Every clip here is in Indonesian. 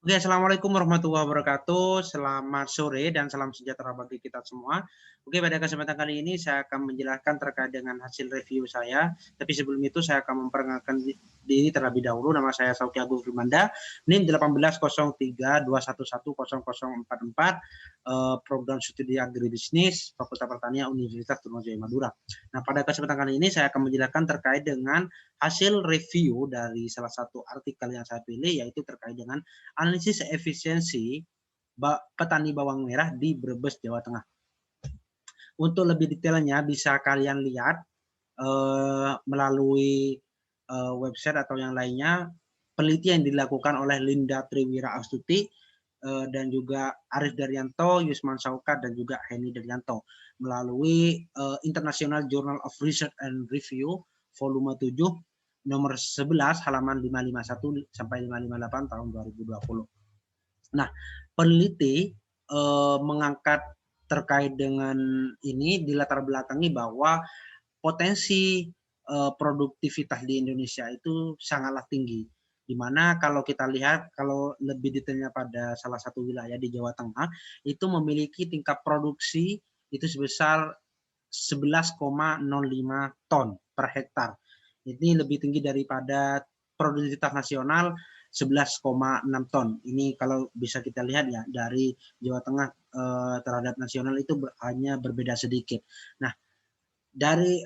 Oke, assalamualaikum warahmatullahi wabarakatuh. Selamat sore dan salam sejahtera bagi kita semua. Oke, pada kesempatan kali ini saya akan menjelaskan terkait dengan hasil review saya. Tapi sebelum itu saya akan memperkenalkan diri terlebih dahulu. Nama saya Sauki Agung Firmanda, NIM 180321100044, program studi agribisnis Fakultas Pertanian Universitas Trunojoyo Madura. Nah, pada kesempatan kali ini saya akan menjelaskan terkait dengan hasil review dari salah satu artikel yang saya pilih, yaitu terkait dengan analisis efisiensi petani bawang merah di Brebes, Jawa Tengah. Untuk lebih detailnya bisa kalian lihat melalui website atau yang lainnya, penelitian yang dilakukan oleh Linda Triwira Astuti dan juga Arif Daryanto, Yusman Saukat, dan juga Heni Daryanto melalui International Journal of Research and Review volume 7 nomor 11 halaman 551 sampai 558 tahun 2020. Nah, peneliti mengangkat terkait dengan ini dilatar belakangi bahwa potensi produktivitas di Indonesia itu sangatlah tinggi. Di mana kalau kita lihat, kalau lebih detailnya pada salah satu wilayah di Jawa Tengah, itu memiliki tingkat produksi itu sebesar 11,05 ton per hektar. Ini lebih tinggi daripada produktivitas nasional 11,6 ton. Ini kalau bisa kita lihat ya dari Jawa Tengah terhadap nasional itu hanya berbeda sedikit. Nah, dari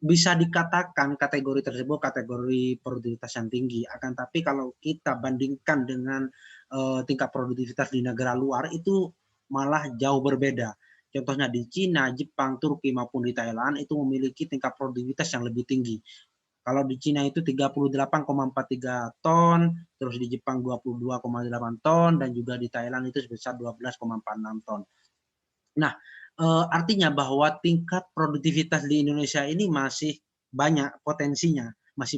bisa dikatakan kategori tersebut kategori produktivitas yang tinggi. Akan tapi kalau kita bandingkan dengan tingkat produktivitas di negara luar itu malah jauh berbeda. Contohnya di Cina, Jepang, Turki maupun di Thailand itu memiliki tingkat produktivitas yang lebih tinggi. Kalau di Cina itu 38,43 ton, terus di Jepang 22,8 ton, dan juga di Thailand itu sebesar 12,46 ton. Nah, artinya bahwa tingkat produktivitas di Indonesia ini masih banyak potensinya, masih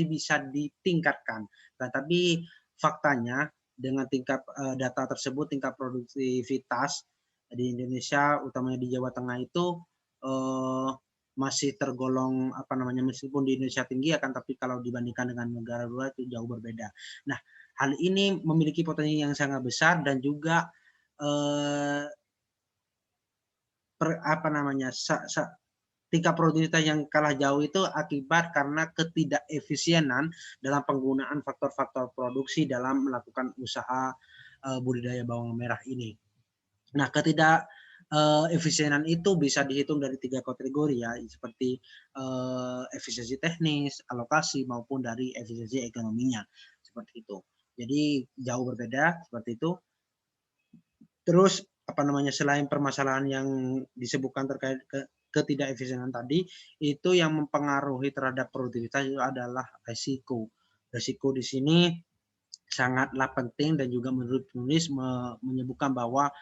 bisa ditingkatkan. Tetapi faktanya dengan tingkat data tersebut, tingkat produktivitas di Indonesia, utamanya di Jawa Tengah itu masih tergolong meskipun di Indonesia tinggi, akan tapi kalau dibandingkan dengan negara luar itu jauh berbeda. Nah, hal ini memiliki potensi yang sangat besar dan juga tingkat produktivitas yang kalah jauh itu akibat karena ketidakefisienan dalam penggunaan faktor-faktor produksi dalam melakukan usaha budidaya bawang merah ini. Nah, efisienan itu bisa dihitung dari 3 kategori ya, seperti efisiensi teknis, alokasi, maupun dari efisiensi ekonominya, seperti itu. Jadi jauh berbeda seperti itu. Terus selain permasalahan yang disebutkan terkait ketidakefisienan tadi, itu yang mempengaruhi terhadap produktivitas itu adalah resiko. Resiko di sini sangatlah penting dan juga menurut penulis menyebutkan bahwa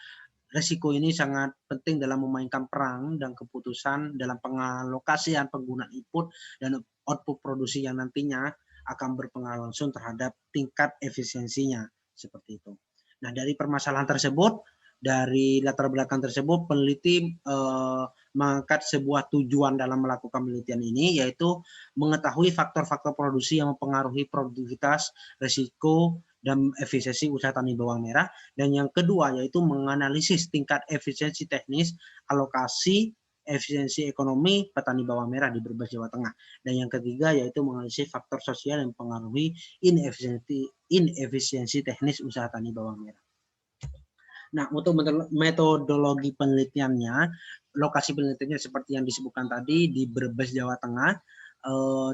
resiko ini sangat penting dalam memainkan peran dan keputusan dalam pengalokasian penggunaan input dan output produksi yang nantinya akan berpengaruh langsung terhadap tingkat efisiensinya, seperti itu. Nah, dari permasalahan tersebut, dari latar belakang tersebut, peneliti mengangkat sebuah tujuan dalam melakukan penelitian ini, yaitu mengetahui faktor-faktor produksi yang mempengaruhi produktivitas, risiko, dan efisiensi usaha tani bawang merah. Dan yang kedua yaitu menganalisis tingkat efisiensi teknis, alokasi, efisiensi ekonomi petani bawang merah di Brebes, Jawa Tengah. Dan yang ketiga yaitu menganalisis faktor sosial yang mempengaruhi inefisiensi teknis usaha tani bawang merah. Nah, untuk metodologi penelitiannya, lokasi penelitiannya seperti yang disebutkan tadi di Brebes, Jawa Tengah.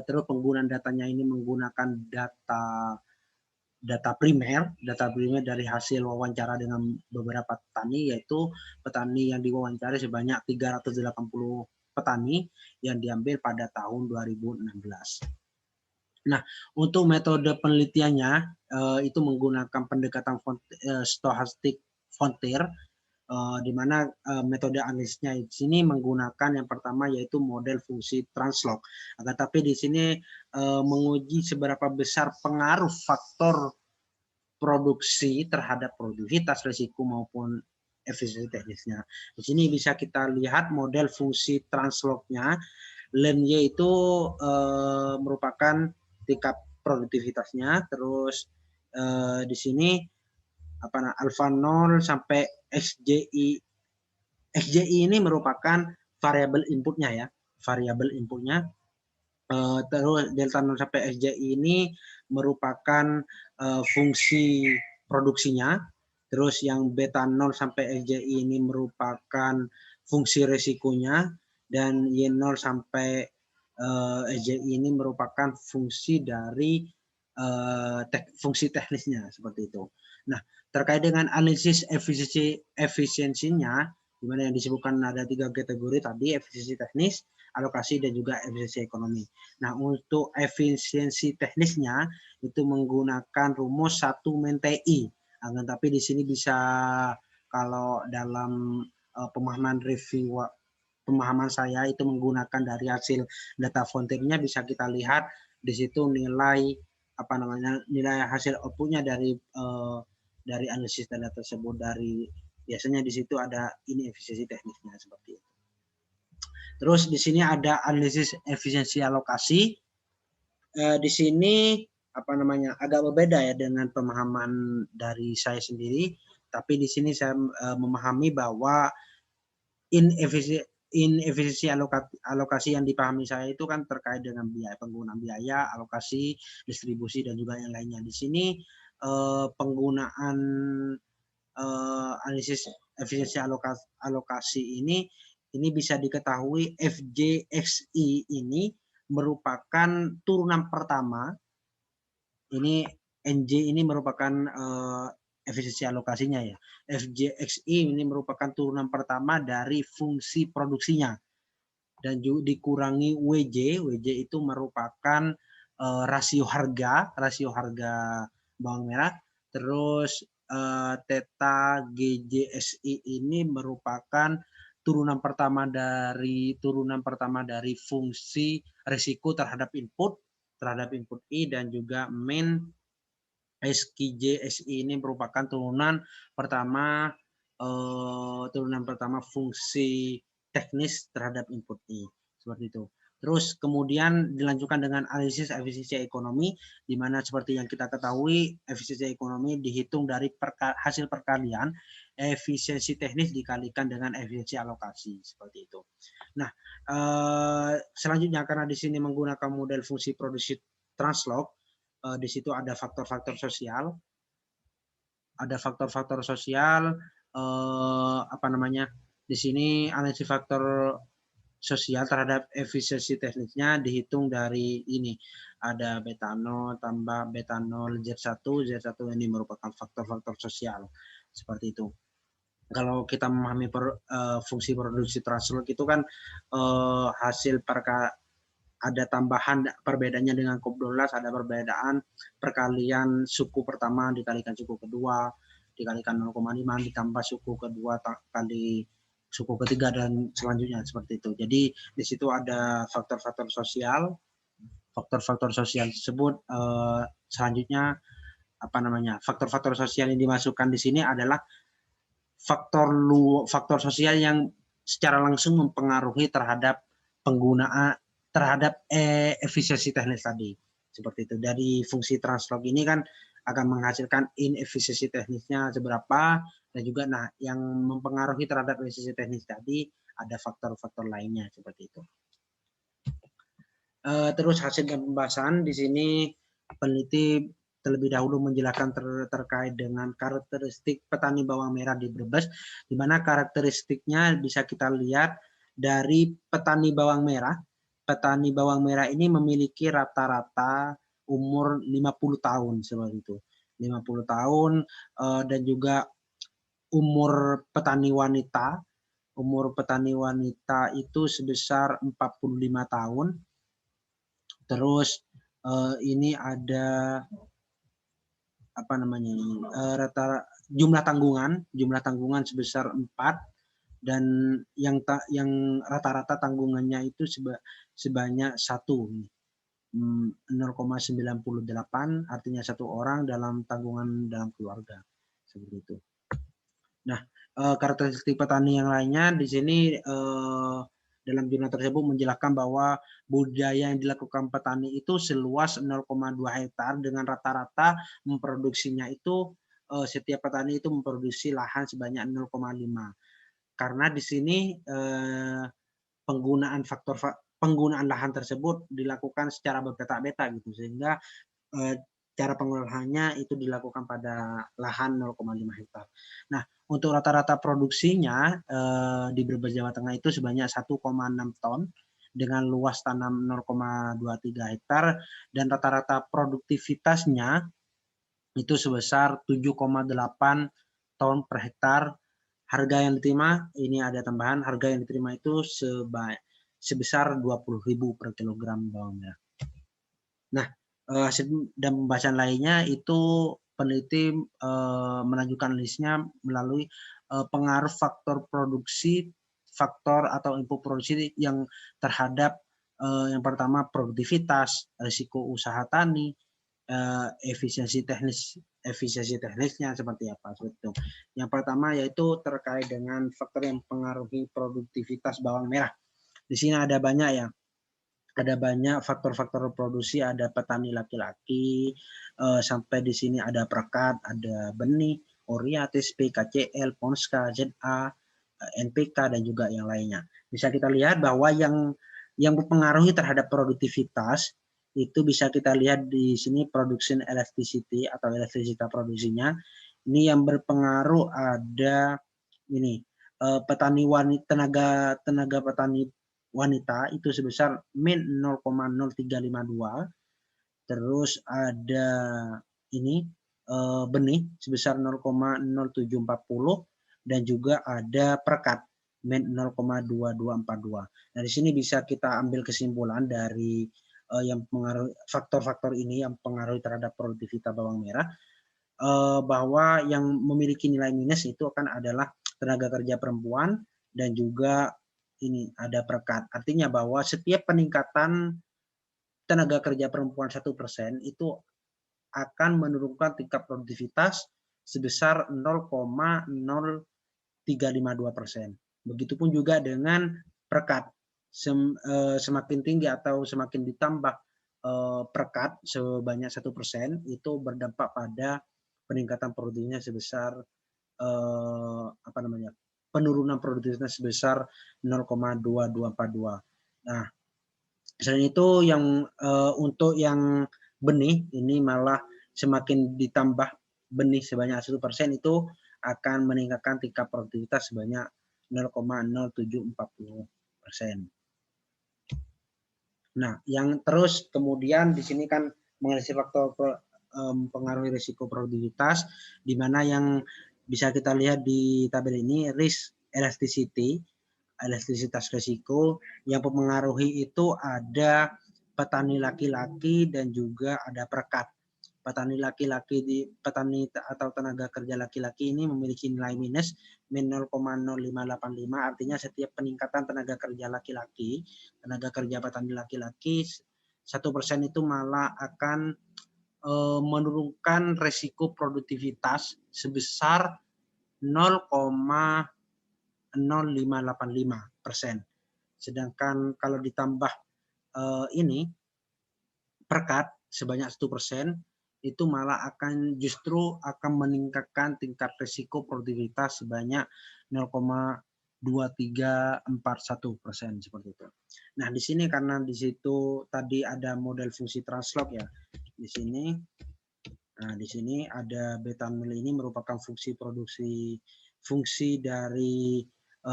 Terus penggunaan datanya ini menggunakan data primer dari hasil wawancara dengan beberapa petani, yaitu petani yang diwawancari sebanyak 380 petani yang diambil pada tahun 2016. Nah, untuk metode penelitiannya itu menggunakan pendekatan stochastic frontier, di mana metode analisisnya di sini menggunakan yang pertama yaitu model fungsi translog. Tetapi di sini menguji seberapa besar pengaruh faktor produksi terhadap produktivitas, risiko maupun efisiensi teknisnya. Di sini bisa kita lihat model fungsi translognya. LEN-Y itu merupakan tingkat produktivitasnya, terus di sini alfa 0 sampai XJI. XJI ini merupakan variabel inputnya ya, variabel inputnya. Terus delta 0 sampai XJI ini merupakan fungsi produksinya. Terus yang beta 0 sampai XJI ini merupakan fungsi resikonya, dan Y0 sampai XJI ini merupakan fungsi dari fungsi teknisnya, seperti itu. Nah, terkait dengan analisis efisiensinya, di mana yang disebutkan ada 3 kategori tadi, efisiensi teknis, alokasi, dan juga efisiensi ekonomi. Nah, untuk efisiensi teknisnya itu menggunakan rumus 1 min TI. Tapi di sini bisa, kalau dalam pemahaman saya itu menggunakan dari hasil data fonternya, bisa kita lihat di situ nilai nilai hasil outputnya dari analisis data tersebut. Biasanya di situ ada ini efisiensi teknisnya, seperti itu. Terus di sini ada analisis efisiensi alokasi. Di sini agak berbeda ya dengan pemahaman dari saya sendiri, tapi di sini saya memahami bahwa inefisiensi alokasi yang dipahami saya itu kan terkait dengan biaya, penggunaan biaya, alokasi, distribusi, dan juga yang lainnya. Di sini penggunaan analisis efisiensi alokasi ini bisa diketahui FJXI ini merupakan turunan pertama. Ini NJ ini merupakan efisiensi alokasinya ya. FJXI ini merupakan turunan pertama dari fungsi produksinya, dan juga dikurangi WJ. WJ itu merupakan rasio harga bawang merah. Terus Theta GJSI ini merupakan turunan pertama dari fungsi risiko terhadap input I, dan juga min SKJSI ini merupakan turunan pertama fungsi teknis terhadap input I, seperti itu. Terus kemudian dilanjutkan dengan analisis efisiensi ekonomi, di mana seperti yang kita ketahui efisiensi ekonomi dihitung dari hasil perkalian efisiensi teknis dikalikan dengan efisiensi alokasi, seperti itu. Nah, selanjutnya karena di sini menggunakan model fungsi produksi translog, di situ ada faktor-faktor sosial, di sini analisis faktor sosial terhadap efisiensi teknisnya dihitung dari ini, ada beta 0 tambah beta 0 Z1 ini merupakan faktor-faktor sosial, seperti itu. Kalau kita memahami fungsi produksi translog itu kan hasil ada tambahan, perbedaannya dengan COP12 ada perbedaan perkalian suku pertama dikalikan suku kedua dikalikan 0,5 ditambah suku kedua kali suku ketiga, dan selanjutnya, seperti itu. Jadi di situ ada faktor-faktor sosial. Faktor-faktor sosial tersebut selanjutnya faktor-faktor sosial yang dimasukkan di sini adalah faktor sosial yang secara langsung mempengaruhi terhadap penggunaan terhadap efisiensi teknis tadi, seperti itu. Dari fungsi translog ini kan akan menghasilkan inefisiensi teknisnya seberapa, dan juga yang mempengaruhi terhadap efisiensi teknis tadi ada faktor-faktor lainnya, seperti itu. Terus hasil pembahasan di sini peneliti terlebih dahulu menjelaskan terkait dengan karakteristik petani bawang merah di Brebes, di mana karakteristiknya bisa kita lihat dari petani bawang merah. Petani bawang merah ini memiliki rata-rata umur 50 tahun, seperti itu. 50 tahun, dan juga umur petani wanita itu sebesar 45 tahun. Terus ini ada jumlah tanggungan sebesar 4, dan yang rata-rata tanggungannya itu sebanyak 0,98, artinya 1 orang dalam tanggungan dalam keluarga, seperti itu. Nah, karakteristik petani yang lainnya di sini dalam jurnal tersebut menjelaskan bahwa budidaya yang dilakukan petani itu seluas 0,2 hektar dengan rata-rata memproduksinya itu setiap petani itu memproduksi lahan sebanyak 0,5. Karena di sini penggunaan lahan tersebut dilakukan secara berpetak-petak gitu, sehingga cara pengelolaannya itu dilakukan pada lahan 0,5 hektar. Nah, untuk rata-rata produksinya di Brebes Jawa Tengah itu sebanyak 1,6 ton dengan luas tanam 0,23 hektar dan rata-rata produktivitasnya itu sebesar 7,8 ton per hektar. Harga yang diterima, ini ada tambahan, harga yang diterima itu sebesar 20.000 per kilogram bawang merah. Nah, hasil dan pembahasan lainnya itu peneliti menunjukkan listnya melalui pengaruh faktor produksi, faktor atau input produksi yang terhadap yang pertama produktivitas, risiko usaha tani, efisiensi teknisnya seperti apa. Seperti itu. Yang pertama yaitu terkait dengan faktor yang mempengaruhi produktivitas bawang merah. Di sini ada banyak ya. Ada banyak faktor-faktor produksi, ada petani laki-laki, sampai di sini ada perekat, ada benih, urea, TSP, KCL, Ponska, ZA, NPK, dan juga yang lainnya. Bisa kita lihat bahwa yang mempengaruhi terhadap produktivitas itu bisa kita lihat di sini production elasticity atau elastisitas produksinya. Ini yang berpengaruh ada ini petani wanita, tenaga petani wanita itu sebesar min 0,0352. Terus ada ini benih sebesar 0,0740 dan juga ada perekat min 0,2242. Nah, di sini bisa kita ambil kesimpulan dari yang pengaruh faktor-faktor ini yang pengaruh terhadap produktivitas bawang merah, bahwa yang memiliki nilai minus itu akan adalah tenaga kerja perempuan dan juga ini ada perekat. Artinya bahwa setiap peningkatan tenaga kerja perempuan 1% itu akan menurunkan tingkat produktivitas sebesar 0,0352%. Begitupun juga dengan perekat. Semakin tinggi atau semakin ditambah perekat sebanyak 1% itu berdampak pada peningkatan produktivitasnya sebesar penurunan produktivitas sebesar 0,2242. Nah, selain itu yang untuk yang benih ini malah semakin ditambah benih sebanyak 1% itu akan meningkatkan tingkat produktivitas sebanyak 0,0740%. Nah, yang terus kemudian di sini kan mengenai faktor mempengaruhi risiko produktivitas, di mana yang bisa kita lihat di tabel ini risk elasticity, elastisitas risiko yang mempengaruhi itu ada petani laki-laki dan juga ada perekat. Petani atau tenaga kerja laki-laki ini memiliki nilai minus min 0,0585, artinya setiap peningkatan tenaga kerja laki-laki, tenaga kerja petani laki-laki 1% itu malah akan menurunkan risiko produktivitas sebesar 0,0585%. Sedangkan kalau ditambah ini perekat sebanyak 1%, itu malah justru akan meningkatkan tingkat risiko produktivitas sebanyak 0,2341% seperti itu. Nah, di sini karena di situ tadi ada model fungsi translog ya. Di sini ada betamil ini merupakan fungsi dari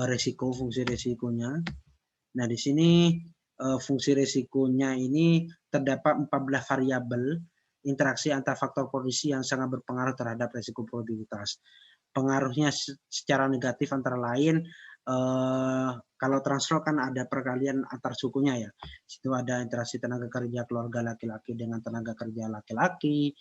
fungsi resikonya. Nah, di sini fungsi resikonya ini terdapat 14 variabel interaksi antar faktor produksi yang sangat berpengaruh terhadap resiko produktivitas. Pengaruhnya secara negatif antara lain kalau translog kan ada perkalian antar sukunya ya. Situ ada interaksi tenaga kerja keluarga laki-laki dengan tenaga kerja laki-laki,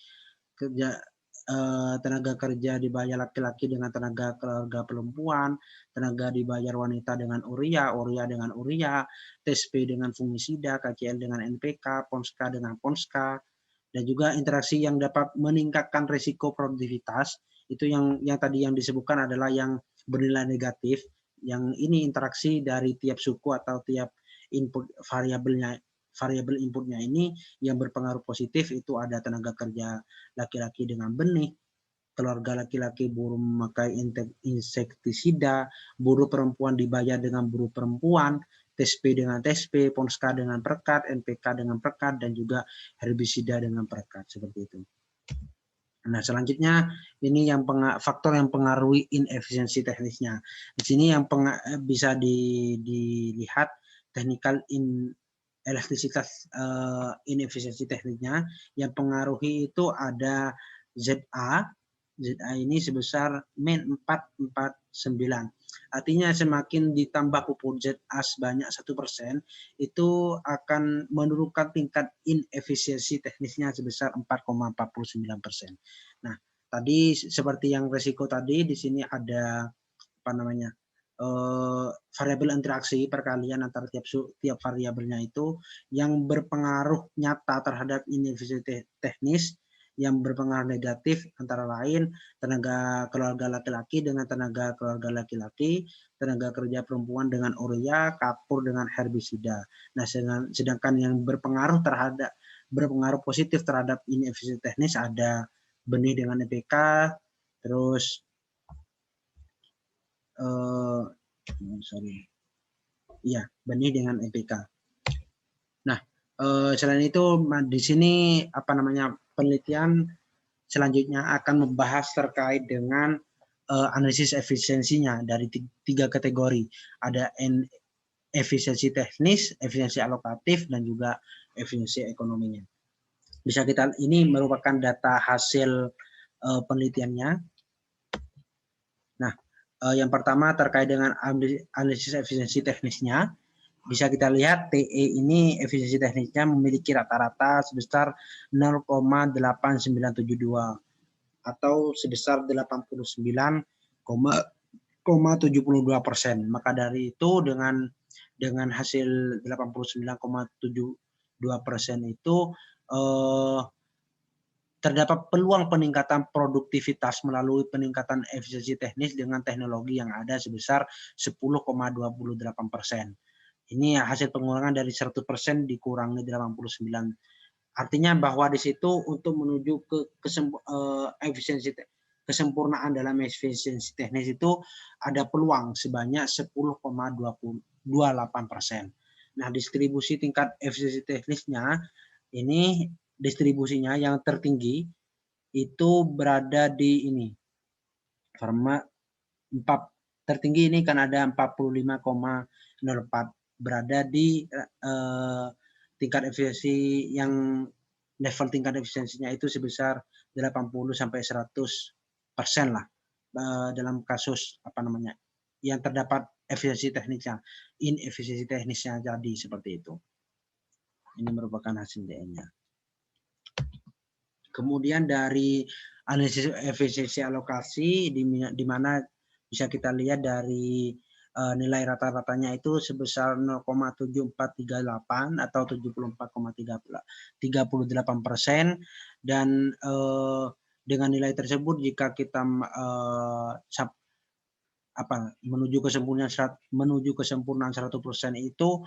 tenaga kerja dibayar laki-laki dengan tenaga keluarga perempuan, tenaga dibayar wanita dengan urea dengan urea, TSP dengan fungisida, KCL dengan NPK, Ponska dengan Ponska, dan juga interaksi yang dapat meningkatkan risiko produktivitas itu yang tadi yang disebutkan adalah yang bernilai negatif, yang ini interaksi dari tiap suku atau tiap input variabel inputnya ini yang berpengaruh positif itu ada tenaga kerja laki-laki dengan benih, keluarga laki-laki buruh memakai insektisida, buruh perempuan dibayar dengan buruh perempuan, TSP dengan TSP, Ponska dengan perekat, NPK dengan perekat, dan juga herbisida dengan perekat, seperti itu. Nah, selanjutnya ini yang faktor yang pengaruhi inefisiensi teknisnya. Di sini yang bisa dilihat technical elastisitas inefisiensi tekniknya. Yang pengaruhi itu ada ZA ini sebesar min 449. Artinya semakin ditambah pupuk ZA sebanyak 1%, itu akan menurunkan tingkat inefisiensi teknisnya sebesar 4,49%. Nah, tadi seperti yang resiko tadi, di sini ada apa namanya variabel interaksi perkalian antara tiap variabelnya itu yang berpengaruh nyata terhadap inefisiensi teknis, yang berpengaruh negatif antara lain tenaga keluarga laki-laki dengan tenaga keluarga laki-laki, tenaga kerja perempuan dengan urea, kapur dengan herbisida. Nah, sedangkan yang berpengaruh positif terhadap inefisiensi teknis ada benih dengan NPK, terus benih dengan NPK. Nah, selain itu di sini apa namanya penelitian selanjutnya akan membahas terkait dengan analisis efisiensinya dari 3 kategori. Ada efisiensi teknis, efisiensi alokatif, dan juga efisiensi ekonominya. Bisa kita, ini merupakan data hasil penelitiannya. Nah, yang pertama terkait dengan analisis efisiensi teknisnya, bisa kita lihat TE ini efisiensi teknisnya memiliki rata-rata sebesar 0,8972 atau sebesar 89,72%. Maka dari itu dengan hasil 89,72% itu terdapat peluang peningkatan produktivitas melalui peningkatan efisiensi teknis dengan teknologi yang ada sebesar 10,28%. Ini hasil pengurangan dari 100% dikurangi 89. Artinya bahwa di situ untuk menuju ke kesempurnaan dalam efisiensi teknis itu ada peluang sebanyak 10,28%. Nah, distribusi tingkat efisiensi teknisnya ini distribusinya yang tertinggi itu berada di ini. Tertinggi ini kan ada 45,04, berada di tingkat efisiensi yang level tingkat efisiensinya itu sebesar 80 sampai 100% lah dalam kasus apa namanya yang terdapat efisiensi teknisnya, inefisiensi teknisnya jadi seperti itu. Ini merupakan hasil DE-nya. Kemudian dari analisis efisiensi alokasi di mana bisa kita lihat dari nilai rata-ratanya itu sebesar 0,7438 atau 74,38%, dan dengan nilai tersebut jika kita menuju kesempurnaan 100% itu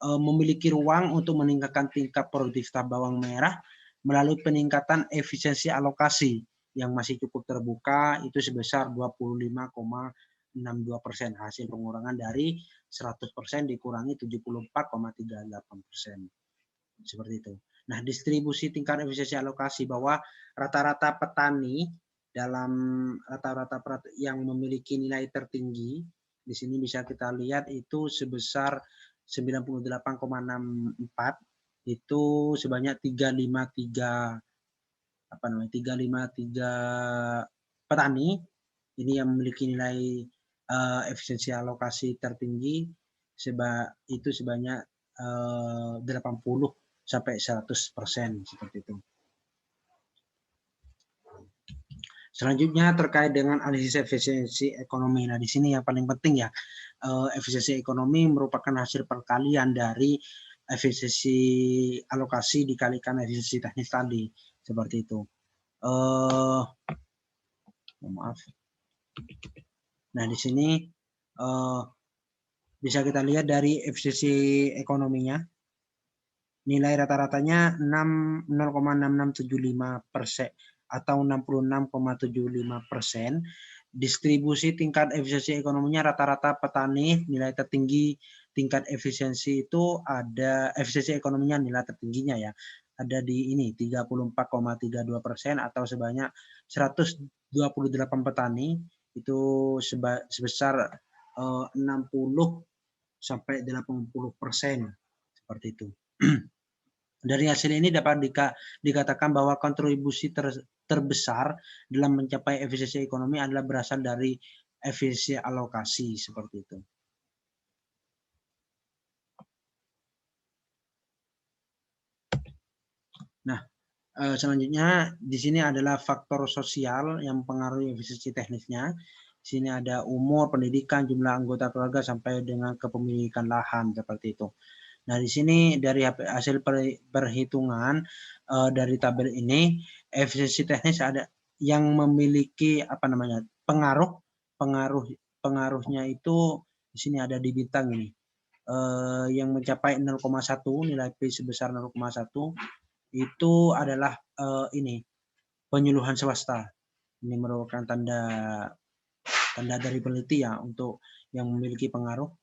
memiliki ruang untuk meningkatkan tingkat produktivitas bawang merah melalui peningkatan efisiensi alokasi yang masih cukup terbuka itu sebesar 25,62%, hasil pengurangan dari 100% dikurangi 74,38%. Seperti itu. Nah, distribusi tingkat efisiensi alokasi bahwa rata-rata petani dalam rata-rata yang memiliki nilai tertinggi di sini bisa kita lihat itu sebesar 98,64, itu sebanyak 353 petani ini yang memiliki nilai efisiensi alokasi tertinggi itu sebanyak 80 sampai 100% seperti itu. Selanjutnya terkait dengan analisis efisiensi ekonomi. Nah, di sini yang paling penting ya, efisiensi ekonomi merupakan hasil perkalian dari efisiensi alokasi dikalikan efisiensi teknis tadi, seperti itu. Maaf. Nah, di sini Bisa kita lihat dari efisiensi ekonominya. Nilai rata-ratanya 0,6675% atau 66,75%. Distribusi tingkat efisiensi ekonominya rata-rata petani nilai tertinggi tingkat efisiensi itu ada efisiensi ekonominya nilai tertingginya ya. Ada di ini 34,32% atau sebanyak 128 petani itu sebesar 60 sampai 80% seperti itu. Dari hasil ini dapat dikatakan bahwa kontribusi terbesar dalam mencapai efisiensi ekonomi adalah berasal dari efisiensi alokasi seperti itu. Nah, selanjutnya di sini adalah faktor sosial yang mempengaruhi efisiensi teknisnya. Di sini ada umur, pendidikan, jumlah anggota keluarga sampai dengan kepemilikan lahan seperti itu. Nah, di sini dari hasil perhitungan dari tabel ini, efisiensi teknis ada yang memiliki pengaruhnya itu di sini ada di bintang ini. Yang mencapai 0,1 nilai P sebesar 0,1 itu adalah ini penyuluhan swasta. Ini merupakan tanda dari peneliti ya untuk yang memiliki pengaruh.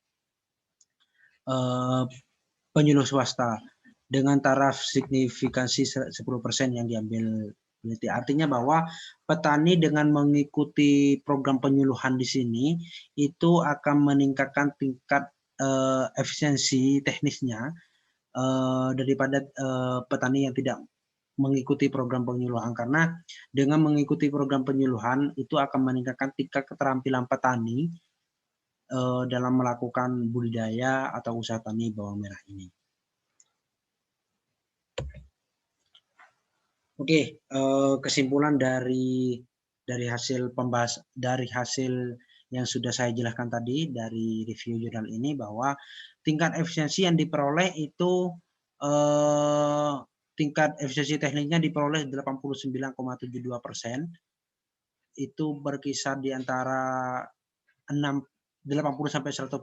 Penyuluh swasta dengan taraf signifikansi 10% yang diambil peneliti. Artinya bahwa petani dengan mengikuti program penyuluhan di sini itu akan meningkatkan tingkat efisiensi teknisnya daripada petani yang tidak mengikuti program penyuluhan, karena dengan mengikuti program penyuluhan itu akan meningkatkan tingkat keterampilan petani dalam melakukan budidaya atau usaha tani bawang merah ini. Oke, kesimpulan dari hasil yang sudah saya jelaskan tadi dari review jurnal ini bahwa tingkat efisiensi yang diperoleh itu tingkat efisiensi tekniknya diperoleh 89,72%. Itu berkisar di antara 80 sampai 100%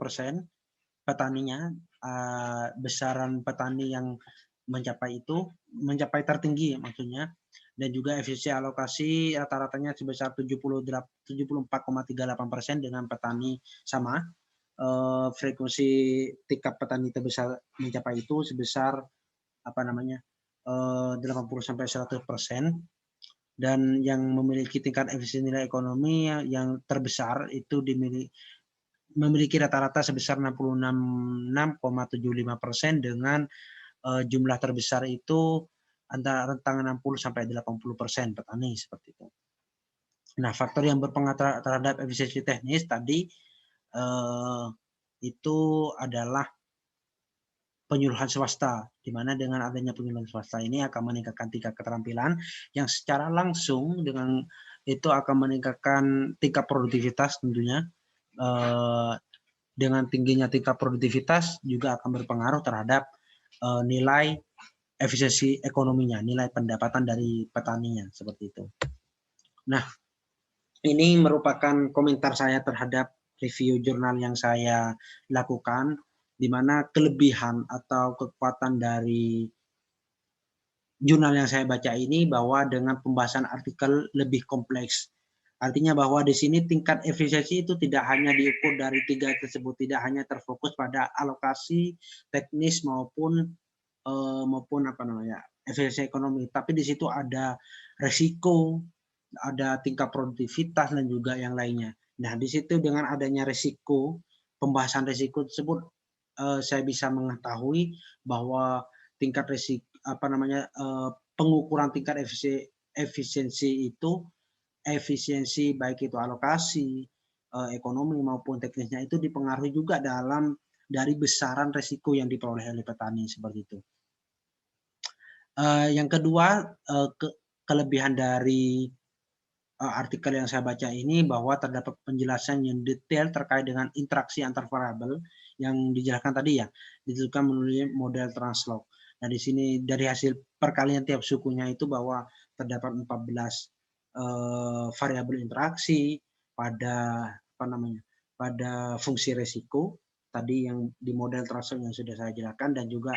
petaninya, besaran petani yang mencapai tertinggi maksudnya, dan juga efisiensi alokasi rata-ratanya sebesar 74,38% dengan petani sama. Frekuensi tingkat petani terbesar mencapai itu sebesar 80 sampai 100%. Dan yang memiliki tingkat efisiensi nilai ekonomi yang terbesar itu memiliki rata-rata sebesar 66,75% dengan jumlah terbesar itu antara rentang 60 sampai 80% petani seperti itu. Nah, faktor yang berpengaruh terhadap efisiensi teknis tadi itu adalah penyuluhan swasta, di mana dengan adanya penyuluhan swasta ini akan meningkatkan tingkat keterampilan yang secara langsung dengan itu akan meningkatkan tingkat produktivitas tentunya. Dengan tingginya tingkat produktivitas juga akan berpengaruh terhadap nilai efisiensi ekonominya, nilai pendapatan dari petaninya seperti itu. Nah, ini merupakan komentar saya terhadap review jurnal yang saya lakukan, di mana kelebihan atau kekuatan dari jurnal yang saya baca ini bahwa dengan pembahasan artikel lebih kompleks. Artinya bahwa di sini tingkat efisiensi itu tidak hanya diukur dari 3 tersebut, tidak hanya terfokus pada alokasi teknis maupun efisiensi ekonomi, tapi di situ ada resiko, ada tingkat produktivitas dan juga yang lainnya. Nah, di situ dengan adanya resiko, pembahasan resiko tersebut saya bisa mengetahui bahwa tingkat resiko pengukuran tingkat efisiensi itu efisiensi baik itu alokasi, ekonomi maupun teknisnya itu dipengaruhi juga dari besaran resiko yang diperoleh oleh petani seperti itu. Yang kedua, kelebihan dari artikel yang saya baca ini bahwa terdapat penjelasan yang detail terkait dengan interaksi antar variabel yang dijelaskan tadi ya, ditentukan melalui model Translog. Nah, di sini dari hasil perkalian tiap sukunya itu bahwa terdapat 14 variabel interaksi pada pada fungsi resiko, tadi yang di model transfer yang sudah saya jelaskan, dan juga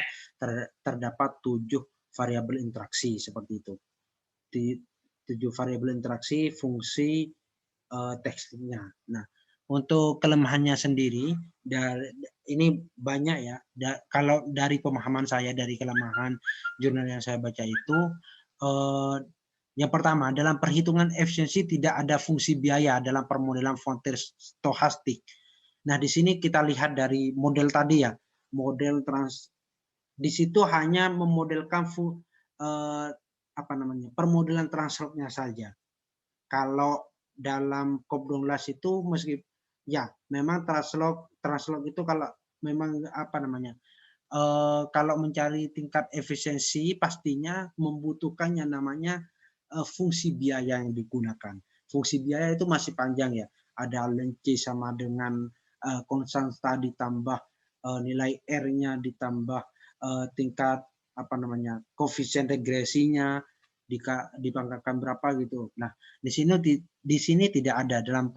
terdapat 7 variabel interaksi seperti itu. 7 variabel interaksi, fungsi, teksturnya. Nah, untuk kelemahannya sendiri, ini banyak ya. Kalau dari pemahaman saya dari kelemahan jurnal yang saya baca itu, yang pertama, dalam perhitungan efisiensi tidak ada fungsi biaya dalam permodelan Fontier stochastik. Nah, di sini kita lihat dari model tadi ya, model di situ hanya memodelkan permodelan translog-nya saja. Kalau dalam COP12 itu ya memang translog itu kalau memang kalau mencari tingkat efisiensi pastinya membutuhkan yang namanya fungsi biaya yang digunakan. Fungsi biaya itu masih panjang ya. Ada ln C sama dengan konstanta ditambah nilai R-nya ditambah tingkat koefisien regresinya dipangkatkan berapa gitu. Nah, di sini tidak ada dalam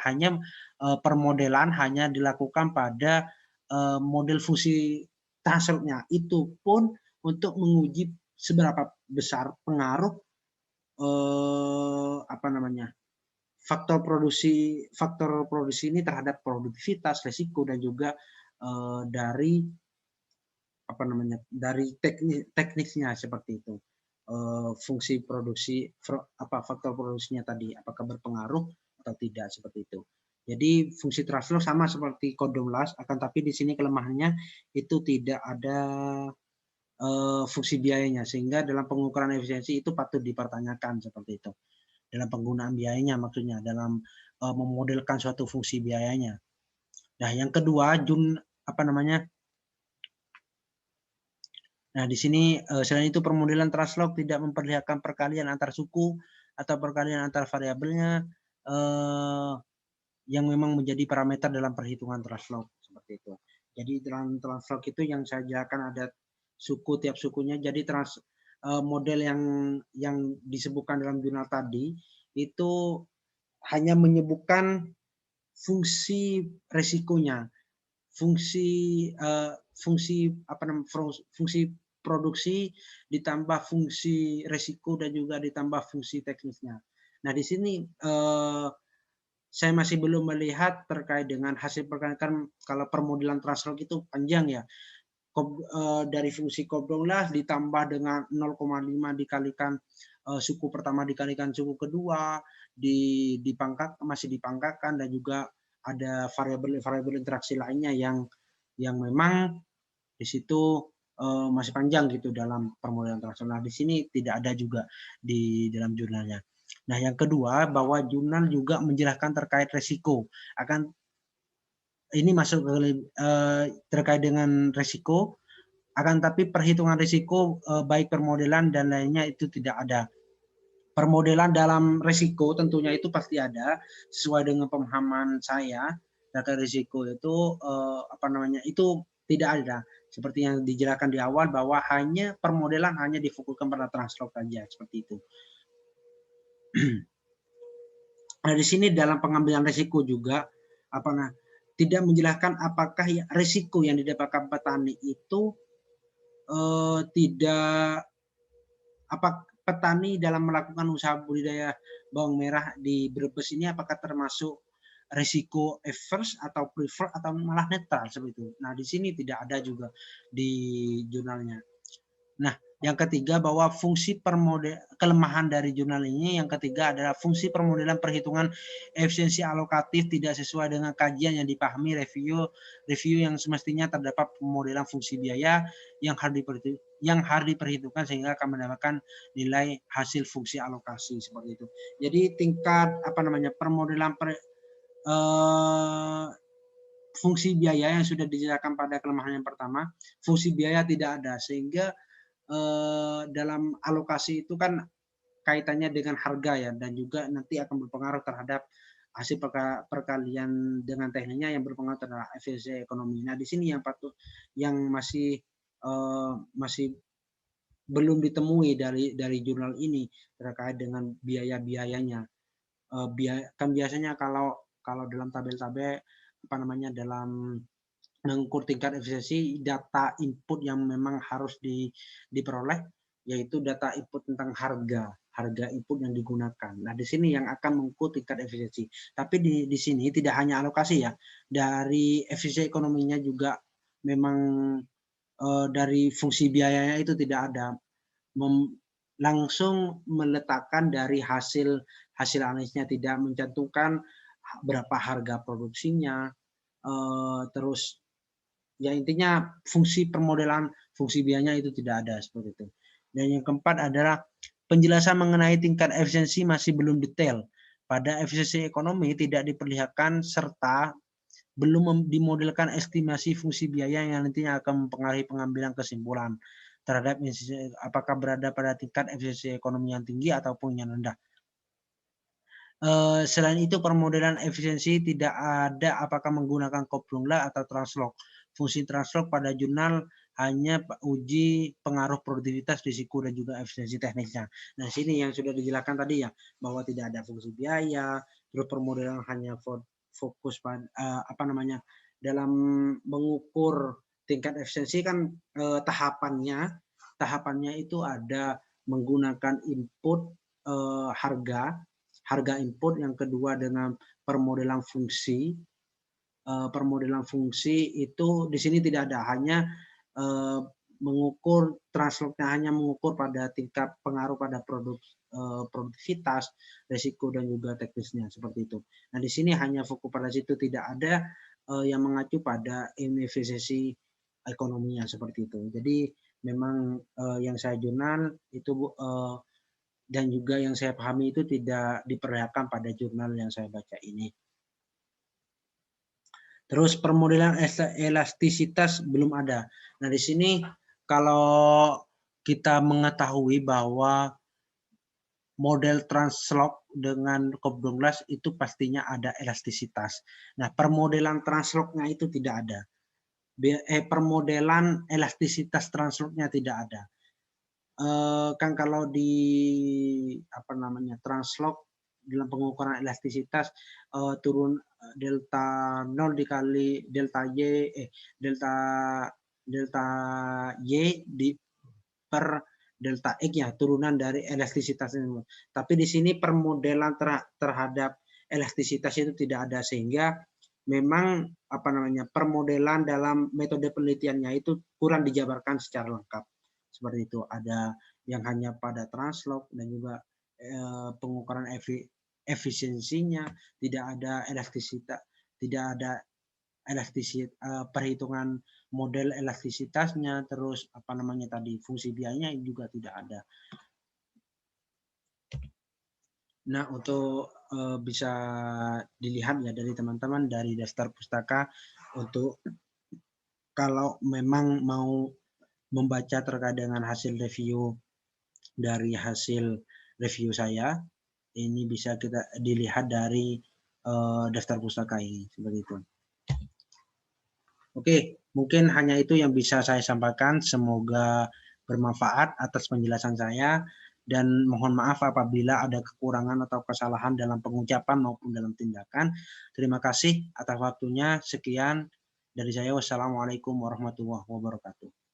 hanya permodelan hanya dilakukan pada model fungsi transfernya. Itu pun untuk menguji seberapa besar pengaruh faktor produksi ini terhadap produktivitas, resiko, dan juga dari teknisnya seperti itu. Fungsi produksi faktor produksinya tadi apakah berpengaruh atau tidak seperti itu. Jadi fungsi transfer sama seperti COP12, akan tapi di sini kelemahannya itu tidak ada fungsi biayanya, sehingga dalam pengukuran efisiensi itu patut dipertanyakan seperti itu. Dalam penggunaan biayanya maksudnya, dalam memodelkan suatu fungsi biayanya. Nah, yang kedua, nah, di sini selain itu permodelan translog tidak memperlihatkan perkalian antar suku atau perkalian antar variabelnya yang memang menjadi parameter dalam perhitungan translog seperti itu. Jadi dalam translog itu yang saya jelaskan ada suku, tiap sukunya. Jadi model yang disebutkan dalam jurnal tadi itu hanya menyebutkan fungsi resikonya, fungsi produksi ditambah fungsi resiko dan juga ditambah fungsi teknisnya. Nah, di sini saya masih belum melihat terkait dengan hasil perkalian. Kalau permodelan translog itu panjang ya, dari fungsi COP12 ditambah dengan 0,5 dikalikan suku pertama dikalikan suku kedua, masih dipangkatkan, dan juga ada variabel interaksi lainnya yang memang di situ masih panjang gitu dalam permodelan translog. Nah, di sini tidak ada juga di dalam jurnalnya. Nah, yang kedua, bahwa jurnal juga menjelaskan terkait resiko. Ini masuk terkait dengan resiko, akan tapi perhitungan risiko baik permodelan dan lainnya itu tidak ada. Permodelan dalam risiko tentunya itu pasti ada, sesuai dengan pemahaman saya. Data risiko itu itu tidak ada. Seperti yang dijelaskan di awal bahwa permodelan hanya difokuskan pada translog saja seperti itu. Nah, di sini dalam pengambilan risiko juga tidak menjelaskan apakah risiko yang didapatkan petani itu petani dalam melakukan usaha budidaya bawang merah di Brebes ini apakah termasuk risiko adverse atau prefer atau malah netral seperti itu. Nah, di sini tidak ada juga di jurnalnya. Nah, yang ketiga, bahwa kelemahan dari jurnal ini yang ketiga adalah fungsi permodelan perhitungan efisiensi alokatif tidak sesuai dengan kajian yang dipahami review yang semestinya terdapat pemodelan fungsi biaya yang harus diperhitungkan sehingga akan mendapatkan nilai hasil fungsi alokasi seperti itu. Jadi tingkat permodelan fungsi biaya yang sudah dijelaskan pada kelemahan yang pertama, fungsi biaya tidak ada, sehingga dalam alokasi itu kan kaitannya dengan harga ya, dan juga nanti akan berpengaruh terhadap hasil perkalian dengan tekniknya yang berpengaruh terhadap efisiensi ekonomi. Nah, di sini yang masih belum ditemui dari jurnal ini terkait dengan biaya-biayanya. Kan biasanya kalau dalam tabel-tabel dalam mengukur tingkat efisiensi data input yang memang harus diperoleh, yaitu data input tentang harga input yang digunakan. Nah, di sini yang akan mengukur tingkat efisiensi. Tapi di sini tidak hanya alokasi ya, dari efisiensi ekonominya juga memang dari fungsi biayanya itu tidak ada, langsung meletakkan dari hasil analisnya, tidak mencantumkan berapa harga produksinya, terus ya intinya fungsi permodelan, fungsi biayanya itu tidak ada seperti itu. Dan yang keempat adalah penjelasan mengenai tingkat efisiensi masih belum detail. Pada efisiensi ekonomi tidak diperlihatkan serta belum dimodelkan estimasi fungsi biaya yang nantinya akan mempengaruhi pengambilan kesimpulan terhadap apakah berada pada tingkat efisiensi ekonomi yang tinggi ataupun yang rendah. Selain itu permodelan efisiensi tidak ada apakah menggunakan Koplungla atau Translog. Fungsi Translog pada jurnal hanya uji pengaruh produktivitas, risiko, dan juga efisiensi teknisnya. Nah, sini yang sudah dijelaskan tadi ya, bahwa tidak ada fungsi biaya, terus permodelan hanya fokus pada dalam mengukur tingkat efisiensi kan tahapannya itu ada menggunakan input harga input, yang kedua dengan permodelan fungsi. Permodelan fungsi itu di sini tidak ada, hanya mengukur Translognya hanya mengukur pada tingkat pengaruh pada produktivitas, risiko, dan juga teknisnya seperti itu. Nah, di sini hanya fokus pada situ, tidak ada yang mengacu pada efisiensi ekonominya seperti itu. Jadi memang yang saya jurnal itu dan juga yang saya pahami itu tidak diperlihatkan pada jurnal yang saya baca ini. Terus permodelan elastisitas belum ada. Nah, di sini kalau kita mengetahui bahwa model Translog dengan Kopdonglas itu pastinya ada elastisitas. Nah, permodelan Translognya itu tidak ada. Permodelan elastisitas Translognya tidak ada. Kan kalau di Translog dalam pengukuran elastisitas turun delta 0 dikali delta y per delta x ya, turunan dari elastisitas ini. Tapi di sini permodelan terhadap elastisitas itu tidak ada, sehingga memang permodelan dalam metode penelitiannya itu kurang dijabarkan secara lengkap. Seperti itu, ada yang hanya pada Translog dan juga pengukuran efisiensinya, tidak ada elastisitas, tidak ada perhitungan model elastisitasnya, terus fungsi biayanya juga tidak ada. Nah, untuk bisa dilihat ya dari teman-teman dari daftar pustaka, untuk kalau memang mau membaca terkait dengan hasil review dari hasil review saya, ini bisa kita dilihat dari daftar pustaka ini seperti itu. Oke, mungkin hanya itu yang bisa saya sampaikan. Semoga bermanfaat atas penjelasan saya, dan mohon maaf apabila ada kekurangan atau kesalahan dalam pengucapan maupun dalam tindakan. Terima kasih atas waktunya. Sekian dari saya. Wassalamualaikum warahmatullahi wabarakatuh.